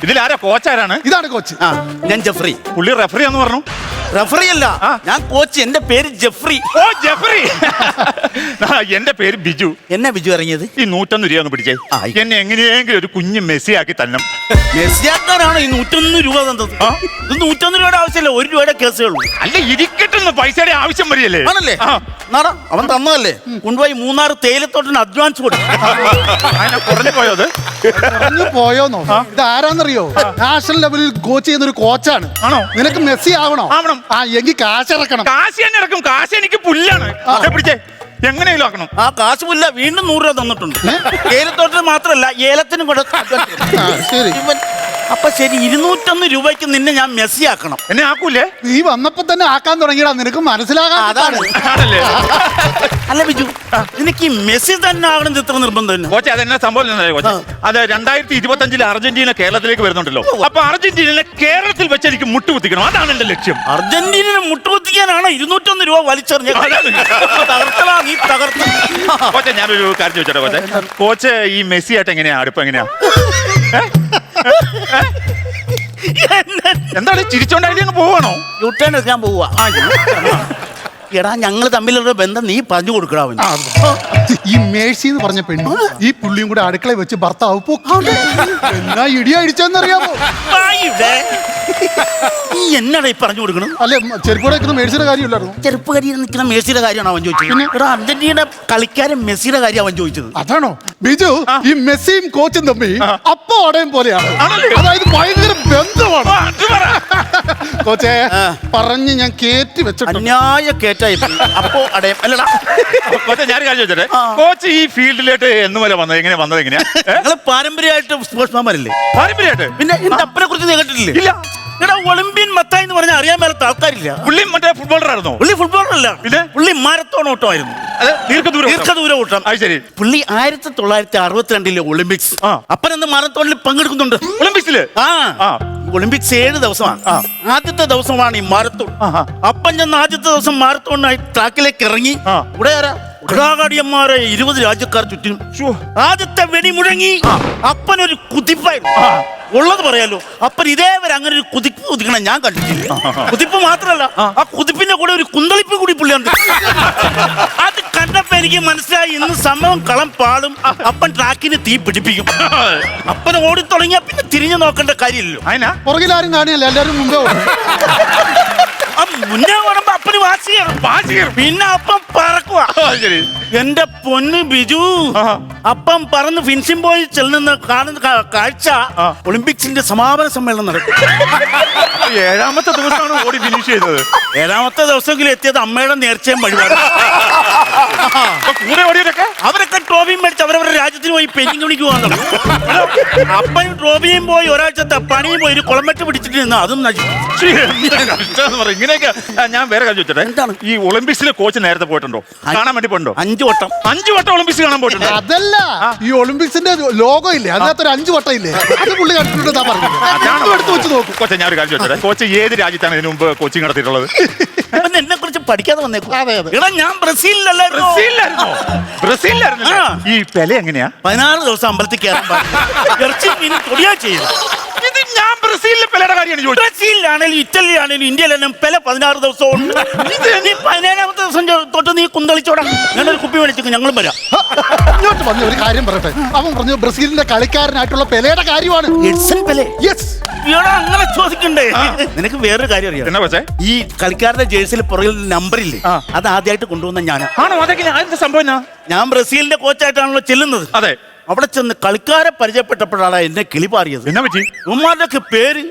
ഇതിലാരാ കോച്ചാരാണ്? ഇതാണ് കോച്ച്. ഞാൻ ജെഫ്രി. പുള്ളി റെഫറി എന്ന് പറഞ്ഞു. റെഫറി അല്ല, ഞാൻ കോച്ച്. എന്റെ പേര് ജെഫ്രി. ഓ ജെഫറി. എന്റെ പേര് ബിജു. എന്നെ ബിജു ഇറങ്ങിയത് ഈ 101 രൂപ ഒന്ന് പിടിച്ചേ. എന്നെ എങ്ങനെയെങ്കിലും ഒരു കുഞ്ഞ് മെസ്സി ആക്കി തന്നെ. മെസ്സിയാക്കാനാണ് ഈ 101 രൂപ തന്നത്. ഇത് 101 രൂപയുടെ ആവശ്യമില്ല, 1 രൂപയുടെ കേസേ ഉള്ളൂ. അല്ല ഇരിക്കട്ടെന്ന് പൈസയുടെ ആവശ്യം വരികയല്ലേ? ആണല്ലേ? നാടാ അവൻ തന്നതല്ലേ, കൊണ്ടുപോയി 3 തേയിലത്തോട്ടിന് അഡ്വാൻസ് കൊടുക്കും. അതിനെ കുറഞ്ഞു പോയത് പറഞ്ഞു പോയോന്നോ? ഇത് ആരാന്നറിയോ? നാഷണൽ ലെവലിൽ കോച്ച് ചെയ്യുന്ന ഒരു കോച്ചാണ്. ആണോ? നിനക്ക് മെസ്സി ആവണോ? ആവണം. എങ്കിൽ കാശ് ഇറക്കണം. കാശ് തന്നെ ഇറക്കും. കാശ് എനിക്ക് പുല്ലാണ്. പിടിച്ചേ, എങ്ങനെയെങ്കിലും ആക്കണം. ആ കാശ് പുല്ല വീണ്ടും 100 രൂപ തന്നിട്ടുണ്ട്. തേയിലത്തോട്ടിന് മാത്രമല്ല, ഏലത്തിനും കൂടെ. ശരി. അപ്പൊ ശരി, 201 രൂപയ്ക്ക് നിന്നെ ഞാൻ മെസ്സി ആക്കണം. എന്നെ ആക്കൂലേ? നീ വന്നപ്പോ തന്നെ ആക്കാൻ തുടങ്ങിയടാ. നിനക്ക് മനസ്സിലാകാൻ അതാണ്. ആണല്ലേ? അല്ല ബിജു, നിനക്ക് ഈ മെസ്സി തന്നെ ആകണം ഇത്ര നിർബന്ധം? കോച്ച് അതെന്നാ സംഭവം കോച്ച്? അത് 2025 അർജന്റീന കേരളത്തിലേക്ക് വരുന്നുണ്ടല്ലോ. അപ്പൊ അർജന്റീനയെ കേരളത്തിൽ വെച്ച് എനിക്ക് മുട്ടുകുത്തിക്കണം. അതാണ് എന്റെ ലക്ഷ്യം. അർജന്റീനയെ മുട്ടുകുത്തിക്കാനാണ് 201 രൂപ വലിച്ചെറിഞ്ഞത്. തകർത്തലാ നീ, തകർത്ത. കോച്ച് ഞാനൊരു കാര്യം ചോദിച്ചോട്ടെ കോച്ച്? കോച്ച് ഈ മെസ്സി ആയിട്ട് എങ്ങനെയാ അടുപ്പം? എങ്ങനെയാ? എന്താണ് ചിരിച്ചോണ്ടായിട്ട് പോവാണോ? യൂട്ടേൺ എടുക്കാൻ പോവാ. എടാ, ഞങ്ങൾ തമ്മിലുള്ള ബന്ധം നീ പറഞ്ഞു കൊടുക്കടാ. ഈ മേഴ്സി എന്ന് പറഞ്ഞ പെണ്ണ് ഈ പുള്ളിയും കൂടെ അടുക്കളയിൽ വെച്ച് ഭർത്താവ് എന്നാ ഇടി അടിച്ചെന്നറിയാമോ? നീ എന്നാടാ ഈ പറഞ്ഞു കൊടുക്കണം? അല്ലെ ചെരുപ്പോടെ നിൽക്കുന്ന മേഴ്സിയുടെ കാര്യമില്ലായിരുന്നു. ചെറുപ്പക്കാരിയിൽ നിൽക്കുന്ന മെസ്സിയുടെ കാര്യമാണ് അവൻ ചോദിച്ചത്. എടാ, അർജന്റീന കളിക്കാരൻ മെസ്സിയുടെ കാര്യം അവൻ ചോദിച്ചത്. അതാണോ ബിജു? ഈ മെസ്സിയും കോച്ചും തമ്മിൽ അപ്പോ അടയും പോലെയാണ്. അതായത് ഭയങ്കര ബന്ധമാണ്. കോച്ചേ പറഞ്ഞ് ഞാൻ കേറ്റി വെച്ചിട്ടുണ്ട്. അന്യായ കേറ്റായി അപ്പോ അടയം അല്ലടാ. കോച്ച് ഞാൻ കാര്യം ചോദിച്ചോട്ടെ? കോച്ച് ഈ ഫീൽഡിലേക്ക് എന്ന് പോലെ വന്നത് എങ്ങനെ വന്നത്? എങ്ങനെയാ? ഞങ്ങള് പാരമ്പര്യമായിട്ട് സ്പോർട്സ്മാൻമാരല്ലേ? പാരമ്പര്യമായിട്ട്? പിന്നെ എന്റെ അപ്പനെ കുറിച്ച് നീ കേട്ടിട്ടില്ലേ? ഇല്ല. എടാ, ഒളിമ്പ്യൻ മത്തായി എന്ന് പറഞ്ഞാൽ അറിയാൻ മേലത്തെ ആൾക്കാരില്ല. പുള്ളി മറ്റേ ഫുട്ബോളർ ആയിരുന്നോ? പുള്ളി ഫുട്ബോളർ അല്ല, പിന്നെ പുള്ളി മാരത്തോൺ ഓട്ടമായിരുന്നു. ദീർഘദൂര ഓട്ടം. ശരി. പുള്ളി 1962 ഒളിമ്പിക്സ് അപ്പനെന്ത് മാരത്തോണിൽ പങ്കെടുക്കുന്നുണ്ട്. ഒളിമ്പിക്സില്? ഒളിമ്പിക്സ് 7 ദിവസമാണ്. ആദ്യത്തെ ദിവസമാണ് ഈ മാരത്തോൺ. അപ്പൻ ചെന്ന് ആദ്യത്തെ ദിവസം മാരത്തോണിനായി ട്രാക്കിലേക്ക് ഇറങ്ങി. ഇവിടെ ആരാ? ഘടാഘടിയന്മാരെ 20 രാജ്യക്കാർ ചുറ്റും. ആദ്യത്തെ വെടി മുഴങ്ങി. അപ്പനൊരു കുതിപ്പായിരുന്നു. ഉള്ളത് പറയാലോ, അപ്പൻ ഇതേവരെ അങ്ങനെ ഒരു കുതിപ്പ് കുതിക്കണം ഞാൻ കണ്ടിട്ടില്ല. കുതിപ്പ് മാത്രമല്ല, ആ കുതിപ്പിന്റെ കൂടെ ഒരു കുന്തളിപ്പ് കൂടി പുള്ളിയുണ്ട്. അത് കണ്ടപ്പോ എനിക്ക് മനസ്സിലായി, ഇന്ന് സംഭവം കളം പാടും. അപ്പൻ ട്രാക്കിന് തീ പിടിപ്പിക്കും. അപ്പൻ ഓടി തുടങ്ങിയാ പിന്നെ തിരിഞ്ഞു നോക്കേണ്ട കാര്യമില്ലല്ലോ. പുറകിലാരും കാണിയല്ല, എല്ലാരും മുമ്പേ മുന്നേ ഓടുമ്പോ അപ്പന് വാശി പിന്നെ അപ്പം പറക്കുക. എന്റെ പൊന്ന് ബിജു, അപ്പം പറന്ന് ഫിനിഷിംഗ് പോയി ചെല്ലുന്ന കാണുന്ന കാഴ്ച ഒളിമ്പിക്സിന്റെ സമാപന സമ്മേളനം നടക്കും. 7ാമത്തെ ദിവസമാണ് ഓടി ഫിനിഷ് ചെയ്തത്. 7ാമത്തെ ദിവസമെങ്കിലും എത്തിയത് അമ്മയുടെ നേർച്ചയും വഴിപാട്. അവരൊക്കെ ട്രോഫിയും മേടിച്ച് അവരവരുടെ രാജ്യത്തിന് പോയി പെയിന്റിംഗ് പണിക്ക് പോകാൻ തുടങ്ങി. അപ്പൻ ട്രോഫിയും പോയി, ഒരാഴ്ചത്തെ പണിയും പോയി, ഒരു കുളമെട്ട് പിടിച്ചിട്ട് നിന്ന് അതും നശിച്ചു. ഇങ്ങനെയൊക്കെ ഞാൻ വേറെ കാര്യം ചോദിച്ചോട്ടെ? എന്താണ് ഈ ഒളിമ്പിക്സിലെ കോച്ച് നേരത്തെ പോയിട്ടുണ്ടോ? കാണാൻ വേണ്ടി പോയിട്ടുണ്ടോ? 5 വട്ടം. 5 വട്ടം ഒളിമ്പിക്സ് കാണാൻ പോയിട്ടുണ്ടോ? അതല്ല, ഈ ഒളിമ്പിക്സിന്റെ ലോഗോ ഇല്ലേ, അതിനകത്തൊരു 5 വട്ടം ഇല്ലേ, അത് പുള്ളി കണ്ടിട്ടുണ്ട്. എടുത്ത് വെച്ച് നോക്കും. കോച്ച് ഞാൻ ഒരു കാര്യം ചോദിച്ചോട്ടെ? കോച്ച് ഏത് രാജ്യത്താണ് ഇതിനു മുമ്പ് കോച്ചിങ് നടത്തിയിട്ടുള്ളത്? എന്നെ കുറിച്ച് പഠിക്കാതെ വന്നേക്കും. എടാ, ഞാൻ ബ്രസീലിലായിരുന്നു. ഈ പെല എങ്ങനെയാ? 16 ദിവസം അമ്പലത്തിൽ കയറാൻ ഇറച്ചി മീൻ തൊടിയാ ചെയ്യും. ഇത് ഞാൻ ബ്രസീലിലെ പെലയുടെ കാര്യമാണ് ചോദിച്ചത്. ബ്രസീലിലാണേലും ഇറ്റലിയിലാണേലും ഇന്ത്യയിലാണേലും പെല 16 ദിവസം ഉണ്ട്. നീ 17ാമത്തെ ദിവസം തൊട്ട് നീ കുന്തളിച്ചോടാ. ഞാനൊരു കുപ്പി മേടിച്ചു, ഞങ്ങളും വരാം. ഇങ്ങോട്ട് പറഞ്ഞ ഒരു കാര്യം പറയട്ടെ. അവൻ പറഞ്ഞു ബ്രസീലിന്റെ കളിക്കാരനായിട്ടുള്ള പെലയുടെ കാര്യമാണ്. അങ്ങനെ ചോദിക്കണ്ടേ? നിനക്ക് വേറൊരു കാര്യം അറിയാം? എന്നാ പക്ഷേ ഈ കളിക്കാരുടെ ജേഴ്സിയിൽ പുറകിൽ നമ്പറില്ലേ, അത് ആദ്യമായിട്ട് കൊണ്ടുവന്ന ഞാനാ. ആണോ? അതൊക്കെ സംഭവം. ഞാൻ ബ്രസീലിന്റെ കോച്ചായിട്ടാണല്ലോ ചെല്ലുന്നത്. അതെ. അവിടെ ചെന്ന് കളിക്കാരെ പരിചയപ്പെട്ടപ്പോഴാണ് എന്നെ കിളിപാറിയത്. എന്നാ പറ്റി? ഉമ്മാരുടെയൊക്കെ പേര്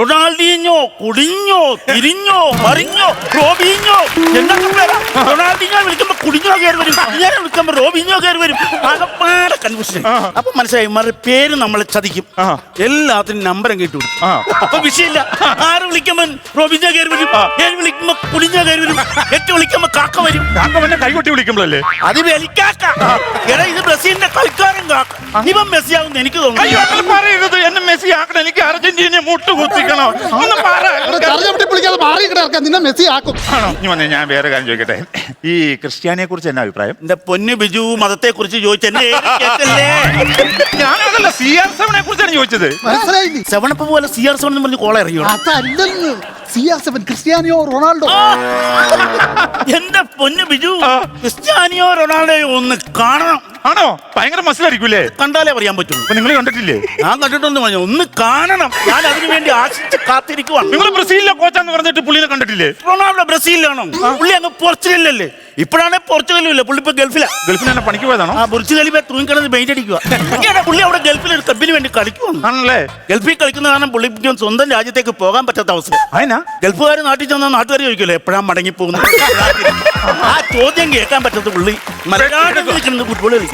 റൊണാൾഡീഞ്ഞോ, കുടിഞ്ഞോ, തിരിഞ്ഞോ, മറിഞ്ഞോ, റോബിഞ്ഞോ, എന്നൊക്കെ പേരാ. റൊണാൾഡീഞ്ഞോ വിളിക്കുമ്പോ കുടിഞ്ഞോ കയറി വരും, ഞാൻ വിളിക്കുമ്പോ റോബിഞ്ഞോ കയറി വരും. ആകപ്പാടെ കൺഫ്യൂഷൻ. അപ്പൊ മനസ്സിലായി, ഇമാരുടെ പേര് നമ്മളെ ചതിക്കും. എല്ലാത്തിനും നമ്പർ അങ്ങ് ഇട്ടു കൊടുക്കും. അപ്പൊ വിഷയമില്ല. 6 വിളിക്കുമ്പോ റോബിഞ്ഞോ കയറി വരും, 7 വിളിക്കുമ്പോ കുടിഞ്ഞോ കയറി വരും, 8 വിളിക്കുമ്പോ കാക്ക വരും. കാക്ക കൈകൊട്ടി വിളിക്കുമ്പോഴല്ലേ അത് വെലിക്കാക്ക. എടാ, ഇത് ബ്രസീലിന്റെ കളിക്കാരൻ ഇവൻ മെസ്സി ആകുന്ന എനിക്ക് തോന്നുന്നു. അയ്യോ അങ്ങനെ പറയരുത്. എന്നെ മെസ്സി ആക്കണം. എനിക്ക് അർജന്റീനയെ മുട്ടുകുത്തിക്കണം. ഒന്ന് പറ. വിളിക്കാതെ മാറി കിടക്കാൻ നിന്നെ മെസ്സി ആക്കും. ആണോ? ഇനി വന്നേ, ഞാൻ വേറെ കാര്യം ചോദിക്കട്ടെ. ഈ ക്രിസ്ത്യാനിയെ കുറിച്ച് എന്നാ അഭിപ്രായം? എന്റെ പൊന്നു ബിജു മതത്തെ കുറിച്ച് ചോദിച്ചെന്നെ ഞാനതല്ല, CR7 കുറിച്ചാണ് ചോദിച്ചത്. മനസ്സിലായില്ലേ? സെവനപ്പ് പോലെ CR7 എന്ന് പറഞ്ഞ് കോള ഇറങ്ങിയോ? അതല്ലെന്ന് CR7 ക്രിസ്ത്യാനിയോ റൊണാൾഡോ. എന്റെ പൊന്നു ബിജു, ക്രിസ്ത്യാനിയോ റൊണാൾഡോയോ ഒന്ന് കാണണം. ആണോ? ഭയങ്കര മസിലായിരിക്കൂലേ? കണ്ടാലേ പറയാൻ പറ്റുള്ളൂ. അപ്പൊ നിങ്ങൾ കണ്ടിട്ടില്ലേ? ഞാൻ കണ്ടിട്ടൊന്നും പറഞ്ഞു, ഒന്ന് കാണണം. ഞാൻ അതിനു വേണ്ടി ആശിച്ച് കാത്തിരിക്കുവാണ്. നിങ്ങൾ ബ്രസീലിലെ കോച്ചാന്ന് പറഞ്ഞിട്ട് പുള്ളിനെ കണ്ടിട്ടില്ലേ? റൊണാൾഡോ ബ്രസീലിലാണോ? പുള്ളി അങ്ങ് പോർച്ചുഗലിലല്ലേ? ഇപ്പോഴാണ് പോർച്ചുഗലും ഇല്ല, പുള്ളി ഇപ്പൊ ഗൾഫിലാ. ഗൾഫിൽ തന്നെ പണിക്ക് പോയതാണോ? ആ ബുർജ് ഖലീഫ തൂങ്ങിക്കിടന്ന് പെയിന്റ് അടിക്കുക. പുള്ളി അവിടെ ഗൾഫിൽ ഒരു ക്ലബിന് വേണ്ടി കളിക്കുവാണ്. ആണല്ലേ? ഗൾഫിൽ കളിക്കുന്ന കാരണം പുള്ളിക്ക് സ്വന്തം രാജ്യത്തേക്ക് പോകാൻ പറ്റാത്ത അവസ്ഥ. അതിനാ ഗൾഫുകാർ നാട്ടിൽ ചെന്നാൽ നാട്ടുകാർ ചോദിക്കുമല്ലോ എപ്പോഴാ മടങ്ങി പോകുന്നത്. ആ ചോദ്യം കേൾക്കാൻ പറ്റാത്ത പുള്ളി ഫുട്ബോൾ കളിക്കും.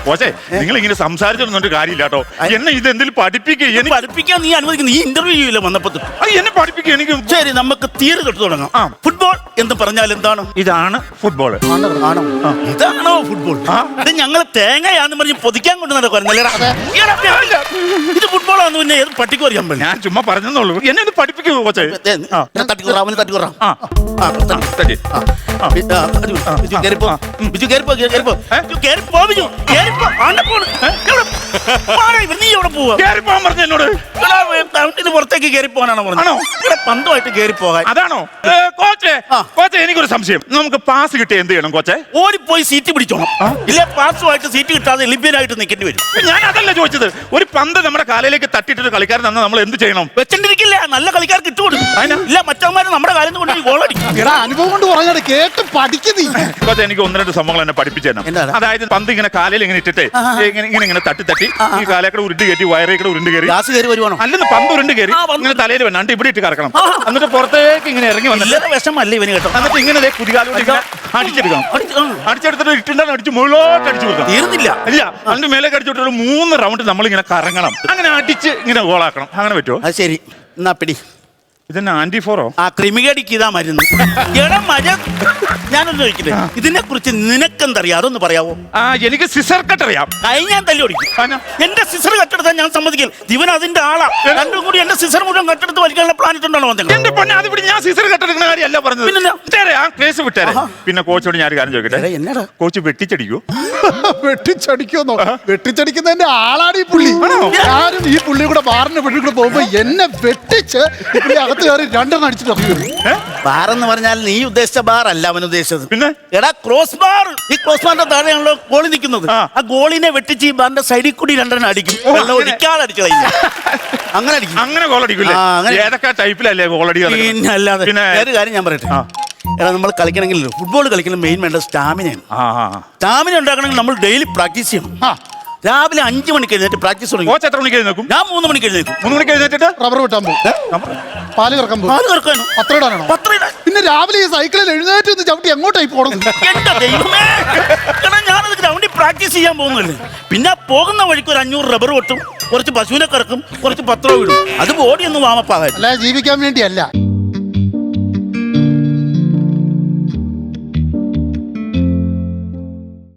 കോച്ചേ, നിങ്ങൾ ഇങ്ങനെ സംസാരിച്ചൊന്നും കാര്യമില്ല കേട്ടോ. എന്നെ ഇത് എന്തെങ്കിലും പഠിപ്പിക്കുക. പഠിപ്പിക്കാൻ നീ അനുവദിക്കുന്നു. ഈ ഇന്റർവ്യൂ ചെയ്യില്ല വന്നപ്പോ. എന്നെ പഠിപ്പിക്കുക. എനിക്ക് ശരി, നമുക്ക് തീരെ തൊട്ട് തുടങ്ങാം. ഫുട്ബോൾ എന്ന് പറഞ്ഞാൽ എന്താണ്? ഇതാണ് ഫുട്ബോൾ. ആണോ? ഇതാണോ ഫുട്ബോൾ? ഇത് ഞങ്ങൾ തേങ്ങയാന്ന് പറഞ്ഞ് പൊതിക്കാൻ കൊണ്ട് നടക്കുവായിരുന്നല്ലേടാ. ഇത് ഫുട്ബോളാന്ന് പിന്നെ ഏത് പട്ടിക്കും അറിയാൻ പറ്റില്ല. ഞാൻ ചുമ്മാ പറഞ്ഞെന്നുള്ളൂ. എന്നെ ഒന്ന് പഠിപ്പിക്കൂ കോച്ചേ. പുറത്തേക്ക് കയറി പോകാനാണോ പറഞ്ഞത്? പന്തുമായിട്ട് കയറി പോകാൻ. അതാണോ കോച്ചേ? കോച്ചേ, എനിക്കൊരു സംശയം. നമുക്ക് പാസ് കിട്ടിയ എന്ത് ചെയ്യണം കോച്ചേ? ഓടിപ്പോയി സീറ്റ് പിടിച്ചോണം. ഇല്ലേ പാസുമായിട്ട് സീറ്റ് കിട്ടാതെ ലിബ്യനായിട്ട് നിൽക്കേണ്ടി വരും. ഞാൻ അതല്ല ചോദിച്ചത്. ഒരു പന്ത് നമ്മുടെ കാലയിലേക്ക് തട്ടിയിട്ടൊരു കളിക്കാരൻ തന്നാൽ നമ്മൾ എന്ത് ചെയ്യണം? വെച്ചിട്ടിരിക്കില്ല, നല്ല കളിക്കാർക്ക് ഇട്ടുകൊടുക്കും. ഇല്ല മറ്റവന്മാര് നമ്മുടെ കാലത്ത് കൊണ്ട് ഗോളടിക്കും. അനുഭവം കൊണ്ട് പറഞ്ഞാൽ കേട്ട് പഠിക്കുന്നീ. കോച്ചേ, എനിക്ക് ഒന്ന് രണ്ട് സംഭവങ്ങൾ എന്നെ പഠിപ്പിച്ചു തരണം. അതായത് പന്ത് ഇങ്ങനെ കാലയിൽ ഇങ്ങനെ ഇട്ടിട്ട് ഇങ്ങനെ തട്ടി തട്ടി ഈ കാലയുടെ ഉരുണ്ട് കയറ്റി വയറേക്കടെ ഉരുണ്ട് കയറി വരുവാണോ? അല്ലെന്ന് പന്ത് ഉരുണ്ട് കയറി ഇങ്ങനെ തലയിൽ വന്നാണ്ട് ഇവിടെ ഇട്ട് കറക്കണം. എന്നിട്ട് പുറത്തേക്ക് ഇങ്ങനെ ഇറങ്ങി വന്നില്ല വിഷമല്ലേ ഇവന് കേട്ടോ. എന്നിട്ട് ഇങ്ങനെ കുതികാലോട്ട് അടിച്ചെടുക്കണം. അടിച്ചെടുത്തിട്ട് ഇട്ടുണ്ടാകും അടിച്ച് മുകളിലോട്ട് അടിച്ചു കൊടുക്കണം. തീർന്നില്ല. ഇല്ല, അതിന്റെ മേലെ അടിച്ചോട്ട് 3 റൗണ്ട് നമ്മളിങ്ങനെ കറങ്ങണം. അങ്ങനെ അടിച്ച് ഇങ്ങനെ ഗോളാക്കണം. അങ്ങനെ പറ്റുമോ? അത് ശരി, എന്നാ പിടി. ഇതെന്നെ ആന്റിഫോറോ? ആ ക്രിമികടിക്ക് ഇതാ മരുന്ന്. ഞാനൊന്ന് ചോദിക്കട്ടെ, ഇതിനെ കുറിച്ച് നിനക്കെന്തറിയാം? അതൊന്ന് പറയാവോ? എനിക്ക് സിസർ കട്ട് അറിയാം. ഞാൻ തല്ലി ഓടിക്കും. എന്റെ സിസർ കട്ടെടുത്താൽ ഞാൻ സമ്മതിക്കില്ല. ഇവൻ അതിന്റെ ആളാ. രണ്ടും കൂടി എന്റെ സിസർ മുഴുവൻ കട്ടെടുത്ത് വലിക്കാനുള്ള പ്ലാനിറ്റ് ഉണ്ടോ? എന്റെ പൊന്നെ, അതിവിടെ ഞാൻ സിസർ കട്ടെടുക്കുന്ന കാര്യമല്ല പറഞ്ഞത്. ആ കേസ് വിട്ടേരെ. പിന്നെ കോച്ചോട് ഞാൻ ഒരു കാര്യം ചോദിക്കട്ടെ. എന്നാടാ കോച്ച് വെട്ടിച്ചടിക്കൂ? വെട്ടിച്ചടിക്കുന്നോ? വെട്ടിച്ചടിക്കുന്നതിന്റെ ആളാണ് ഈ പുള്ളി. ഞാനും ഈ പുള്ളി കൂടെ ബാറിന്റെ വെട്ടി കൂടെ പോകുമ്പോ എന്നെ വെട്ടിച്ച് അകത്ത് കയറി 2 അടിച്ചിട്ട്. ബാറെന്ന് പറഞ്ഞാൽ നീ ഉദ്ദേശിച്ച ബാർ അല്ല അവൻ ഉദ്ദേശിച്ചത്. പിന്നെ എടാ ക്രോസ് ബാർ. ഈ ക്രോസ് ബാറിന്റെ താഴെയാണല്ലോ ഗോളി നിൽക്കുന്നത്. ആ ഗോളിനെ വെട്ടിച്ച് ഈ ബാറിന്റെ സൈഡിൽ കൂടി 2 അടിക്കും. വെള്ളം ഒഴിക്കാതെ അടിച്ചു കഴിഞ്ഞു. അങ്ങനെ അടിക്കും. അങ്ങനെ ഗോൾ അടിക്കില്ലേ? ഏതൊക്കെ ടൈപ്പിലല്ലേ ഗോൾ അടിക്കുക? പിന്നെ അല്ലാതെ. ഒരു കാര്യം ഞാൻ പറയട്ടെ. എടാ, നമ്മൾ കളിക്കണമെങ്കിൽ ഫുട്ബോൾ കളിക്കണം മെയിൻ വേണ്ട സ്റ്റാമിനയാണ്. സ്റ്റാമിന ഉണ്ടാക്കണമെങ്കിൽ നമ്മൾ ഡെയിലി പ്രാക്ടീസ് ചെയ്യണം. രാവിലെ 5 മണിക്ക് എഴുന്നേറ്റ് പ്രാക്ടീസ് തുടങ്ങി. കോച്ച് എത്ര മണിക്ക് എഴുന്നേക്കും? ഞാൻ 3 മണിക്ക് എഴുന്നേക്കും. 3 മണിക്ക് എഴുന്നേറ്റിട്ട് റബ്ബർ വെട്ടാൻ പോകും. പാല് കറക്കാൻ പോകും. പാല് കറക്കാനോ? പത്രം ഇടാനോ? പത്രം ഇടാൻ. പിന്നെ രാവിലെ ഈ സൈക്കിളിൽ എഴുന്നേറ്റ് ഒന്ന് ചവിട്ടി എങ്ങോട്ടായി പോകണം? എന്റെ ദൈവമേ, ഞാനത് ഗ്രൗണ്ടിൽ പ്രാക്ടീസ് ചെയ്യാൻ പോകുന്നല്ലേ. പിന്നെ പോകുന്ന വഴിക്ക് ഒരു 500 റബ്ബർ വെട്ടും, കുറച്ച് പശുവിനെ കറക്കും, കുറച്ച് പത്രവും ഇടും. അത് ബോഡി ഒന്ന് വാമപ്പാകാൻ. അല്ല, ജീവിക്കാൻ വേണ്ടിയല്ല.